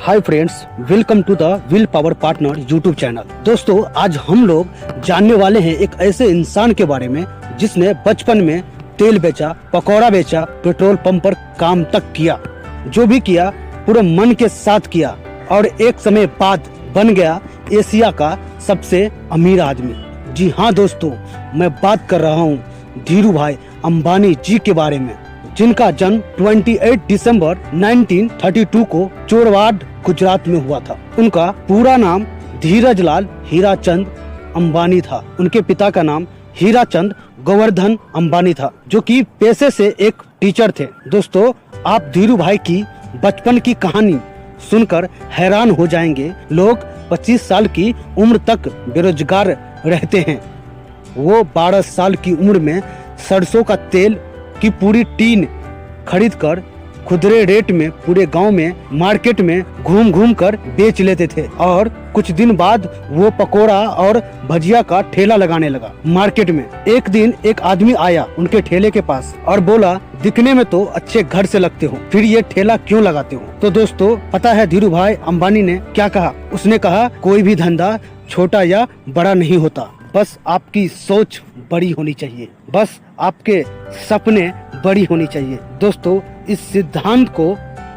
Hi friends, welcome to the will power partner YouTube channel. दोस्तों, आज हम लोग जानने वाले हैं एक ऐसे इंसान के बारे में जिसने बचपन में तेल बेचा, पकौड़ा बेचा, पेट्रोल पंप पर काम तक किया। जो भी किया पूरे मन के साथ किया और एक समय बाद बन गया एशिया का सबसे अमीर आदमी। जी हाँ दोस्तों, मैं बात कर रहा हूँ धीरू भाई अंबानी जी के बारे में, जिनका जन्म 28 दिसंबर 1932 को चोरवाड गुजरात में हुआ था। उनका पूरा नाम धीरज लाल हीराचंद अंबानी था। उनके पिता का नाम हीराचंद गोवर्धन अंबानी था, जो कि पेशे से एक टीचर थे। दोस्तों, आप धीरू भाई की बचपन की कहानी सुनकर हैरान हो जाएंगे। लोग 25 साल की उम्र तक बेरोजगार रहते हैं। वो 12 साल की उम्र में सरसों का तेल की पूरी टीन खरीदकर खुदरे रेट में पूरे गांव में मार्केट में घूम घूम कर बेच लेते थे। और कुछ दिन बाद वो पकोड़ा और भजिया का ठेला लगाने लगा मार्केट में। एक दिन एक आदमी आया उनके ठेले के पास और बोला, दिखने में तो अच्छे घर से लगते हो, फिर ये ठेला क्यों लगाते हो? तो दोस्तों, पता है धीरू भाई अंबानी ने क्या कहा? उसने कहा, कोई भी धंधा छोटा या बड़ा नहीं होता, बस आपकी सोच बड़ी होनी चाहिए, बस आपके सपने बड़ी होनी चाहिए। दोस्तों, इस सिद्धांत को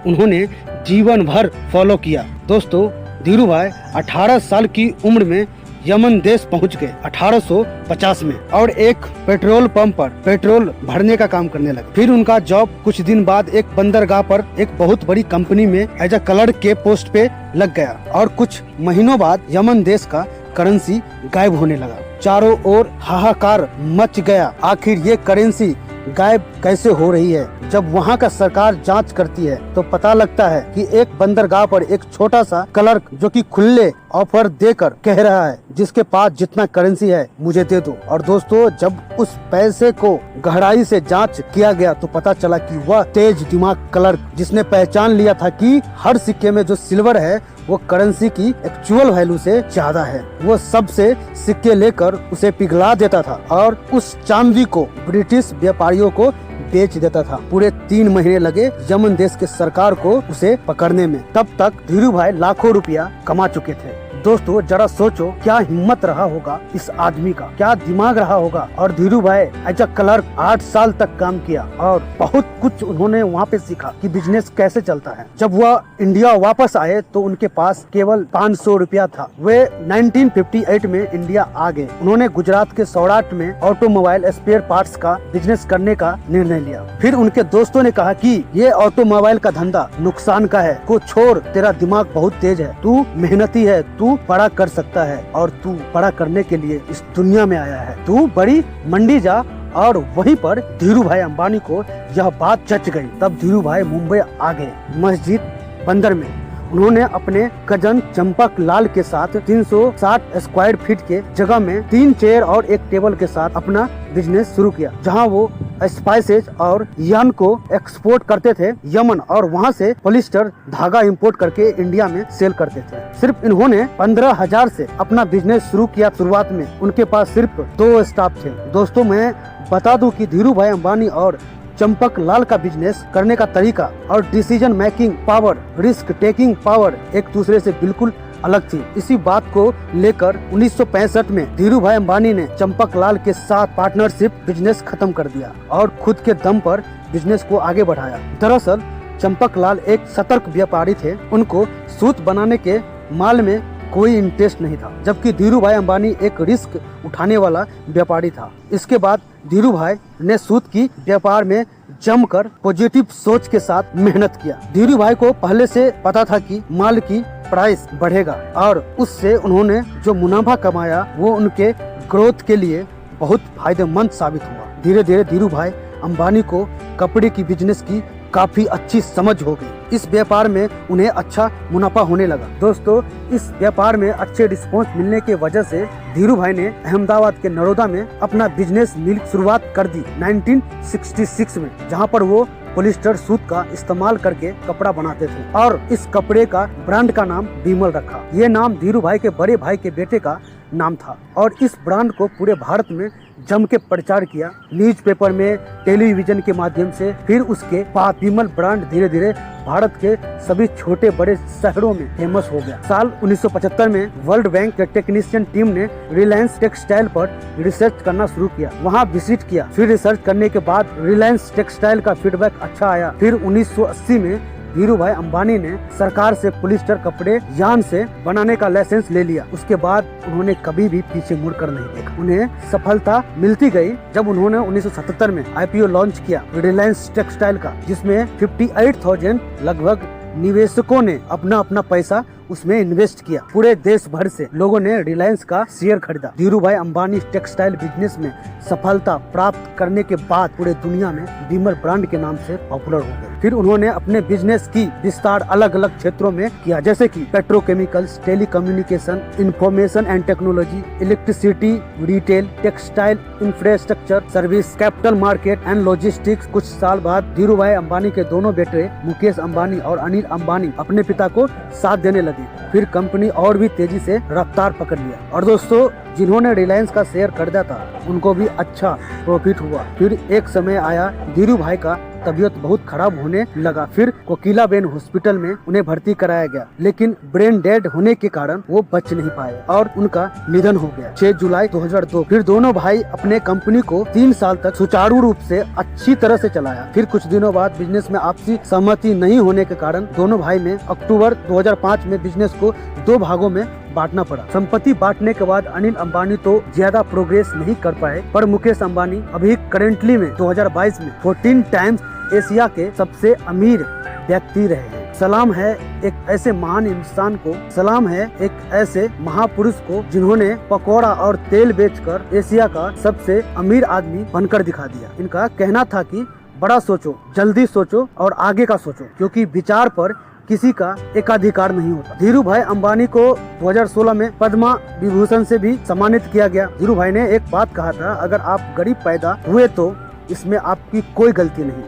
उन्होंने जीवन भर फॉलो किया। दोस्तों, धीरू भाई 18 साल की उम्र में यमन देश पहुंच गए 1850 में और एक पेट्रोल पंप पर पेट्रोल भरने का काम करने लगे। फिर उनका जॉब कुछ दिन बाद एक बंदरगाह पर एक बहुत बड़ी कंपनी में एज अ क्लर्क के पोस्ट पे लग गया और कुछ महीनों बाद यमन देश का करेंसी गायब होने लगा। चारों ओर हाहाकार मच गया। आखिर ये करेंसी गायब कैसे हो रही है? जब वहाँ का सरकार जांच करती है तो पता लगता है कि एक बंदरगाह पर एक छोटा सा क्लर्क जो कि खुले ऑफर देकर कह रहा है, जिसके पास जितना करेंसी है मुझे दे दो। और दोस्तों, जब उस पैसे को गहराई से जांच किया गया तो पता चला कि वह तेज दिमाग क्लर्क, जिसने पहचान लिया था कि हर सिक्के में जो सिल्वर है वो करेंसी की एक्चुअल वैल्यू से ज्यादा है। वो सबसे सिक्के लेकर उसे पिघला देता था और उस चांदी को ब्रिटिश व्यापारियों को बेच देता था। पूरे 3 महीने लगे यमन देश के सरकार को उसे पकड़ने में। तब तक धीरू भाई लाखों रुपया कमा चुके थे। दोस्तों, जरा सोचो क्या हिम्मत रहा होगा इस आदमी का, क्या दिमाग रहा होगा। और धीरू भाई एज अ क्लर्क 8 साल तक काम किया और बहुत कुछ उन्होंने वहाँ पे सीखा कि बिजनेस कैसे चलता है। जब वह इंडिया वापस आए तो उनके पास केवल 500 रुपया था। वे 1958 में इंडिया आ गए। उन्होंने गुजरात के सौराठ में ऑटोमोबाइल स्पेयर पार्ट्स का बिजनेस करने का निर्णय लिया। फिर उनके दोस्तों ने कहा कि ये ऑटोमोबाइल का धंधा नुकसान का है, को छोड़, तेरा दिमाग बहुत तेज है, तू मेहनती है, तू बड़ा कर सकता है और तू बड़ा करने के लिए इस दुनिया में आया है, तू बड़ी मंडी जा। और वहीं पर धीरू भाई अंबानी को यह बात जच गई। तब धीरू भाई मुंबई आ गए। मस्जिद बंदर में उन्होंने अपने कजन चंपक लाल के साथ 360 स्क्वायर फीट के जगह में 3 चेयर और एक टेबल के साथ अपना बिजनेस शुरू किया, जहां वो स्पाइसेज और यार्न को एक्सपोर्ट करते थे यमन, और वहां से पॉलिस्टर धागा इंपोर्ट करके इंडिया में सेल करते थे। सिर्फ इन्होंने 15,000 से अपना बिजनेस शुरू किया। शुरुआत में उनके पास सिर्फ 2 स्टाफ थे। दोस्तों, मैं बता दूं कि धीरू भाई अंबानी और चंपक लाल का बिजनेस करने का तरीका और decision making power, risk taking power एक दूसरे से बिल्कुल अलग थी। इसी बात को लेकर 1965 में धीरू भाई अंबानी ने चंपक लाल के साथ पार्टनरशिप बिजनेस खत्म कर दिया और खुद के दम पर बिजनेस को आगे बढ़ाया। दरअसल चंपक लाल एक सतर्क व्यापारी थे। उनको सूत बनाने के माल में कोई इंटरेस्ट नहीं था, जबकि धीरू भाई अंबानी एक रिस्क उठाने वाला व्यापारी था। इसके बाद धीरू भाई ने सूत की व्यापार में जमकर पॉजिटिव सोच के साथ मेहनत किया। धीरू भाई को पहले से पता था कि माल की प्राइस बढ़ेगा और उससे उन्होंने जो मुनाफा कमाया वो उनके ग्रोथ के लिए बहुत फायदेमंद साबित हुआ। धीरे धीरे धीरू भाई अंबानी को कपड़े की बिजनेस की काफी अच्छी समझ हो गई। इस व्यापार में उन्हें अच्छा मुनाफा होने लगा। दोस्तों, इस व्यापार में अच्छे रिस्पॉन्स मिलने के वजह से धीरू भाई ने अहमदाबाद के नरोदा में अपना बिजनेस मिल शुरुआत कर दी 1966 में, जहां पर वो पॉलिस्टर सूत का इस्तेमाल करके कपड़ा बनाते थे और इस कपड़े का ब्रांड का नाम बिमल रखा। ये नाम धीरू भाई के बड़े भाई के बेटे का नाम था और इस ब्रांड को पूरे भारत में जम के प्रचार किया, न्यूज़पेपर में, टेलीविजन के माध्यम से। फिर उसके बाद विमल ब्रांड धीरे धीरे भारत के सभी छोटे बड़े शहरों में फेमस हो गया। साल 1975 में वर्ल्ड बैंक के टेक्नीशियन टीम ने रिलायंस टेक्सटाइल पर रिसर्च करना शुरू किया, वहाँ विजिट किया। फिर रिसर्च करने के बाद रिलायंस टेक्सटाइल का फीडबैक अच्छा आया। फिर 1980 में धीरू भाई अंबानी ने सरकार से पॉलिस्टर कपड़े यान से बनाने का लाइसेंस ले लिया। उसके बाद उन्होंने कभी भी पीछे मुड़कर नहीं देखा। उन्हें सफलता मिलती गई जब उन्होंने 1977 में आईपीओ लॉन्च किया रिलायंस टेक्सटाइल का, जिसमें 58,000 लगभग निवेशकों ने अपना पैसा उसमें इन्वेस्ट किया। पूरे देश भर से लोगों ने रिलायंस का शेयर खरीदा। धीरू भाई अंबानी टेक्सटाइल बिजनेस में सफलता प्राप्त करने के बाद पूरे दुनिया में विमल ब्रांड के नाम से पॉपुलर हो गए। फिर उन्होंने अपने बिजनेस की विस्तार अलग अलग क्षेत्रों में किया, जैसे कि petrochemicals, telecommunication, information and technology, electricity, retail, textile, infrastructure, service, capital market and logistics. कुछ साल बाद धीरू भाई अंबानी के दोनों बेटे मुकेश अंबानी और अनिल अंबानी अपने पिता को साथ देने लगे। फिर कंपनी और भी तेजी से रफ्तार पकड़ लिया। और दोस्तों, जिन्होंने रिलायंस का शेयर खरीदा था उनको भी अच्छा प्रॉफिट हुआ। फिर एक समय आया धीरू भाई का तबीयत बहुत खराब होने लगा। फिर कोकिलाबेन हॉस्पिटल में उन्हें भर्ती कराया गया, लेकिन ब्रेन डेड होने के कारण वो बच नहीं पाए और उनका निधन हो गया 6 जुलाई 2002। फिर दोनों भाई अपने कंपनी को 3 साल तक सुचारू रूप से अच्छी तरह से चलाया। फिर कुछ दिनों बाद बिजनेस में आपसी सहमति नहीं होने के कारण दोनों भाई में अक्टूबर 2005 में बिजनेस को 2 भागों में बांटना पड़ा। संपत्ति बांटने के बाद अनिल अंबानी तो ज्यादा प्रोग्रेस नहीं कर पाए, पर मुकेश अंबानी अभी करेंटली में 2022 में 14 टाइम्स एशिया के सबसे अमीर व्यक्ति रहे हैं। सलाम है एक ऐसे महान इंसान को, सलाम है एक ऐसे महापुरुष को जिन्होंने पकौड़ा और तेल बेचकर एशिया का सबसे अमीर आदमी बनकर दिखा दिया। इनका कहना था कि बड़ा सोचो, जल्दी सोचो और आगे का सोचो, क्योंकि विचार पर किसी का एकाधिकार नहीं होता। धीरू भाई अंबानी को 2016 में पद्मा विभूषण से भी सम्मानित किया गया। धीरू भाई ने एक बात कहा था, अगर आप गरीब पैदा हुए तो इसमें आपकी कोई गलती नहीं,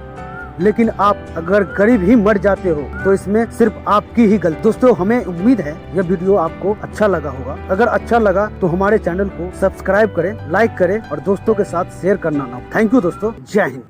लेकिन आप अगर गरीब ही मर जाते हो तो इसमें सिर्फ आपकी ही गलती। दोस्तों, हमें उम्मीद है यह वीडियो आपको अच्छा लगा होगा। अगर अच्छा लगा तो हमारे चैनल को सब्सक्राइब करें, लाइक करें और दोस्तों के साथ शेयर करना ना। थैंक यू दोस्तों, जय हिंद।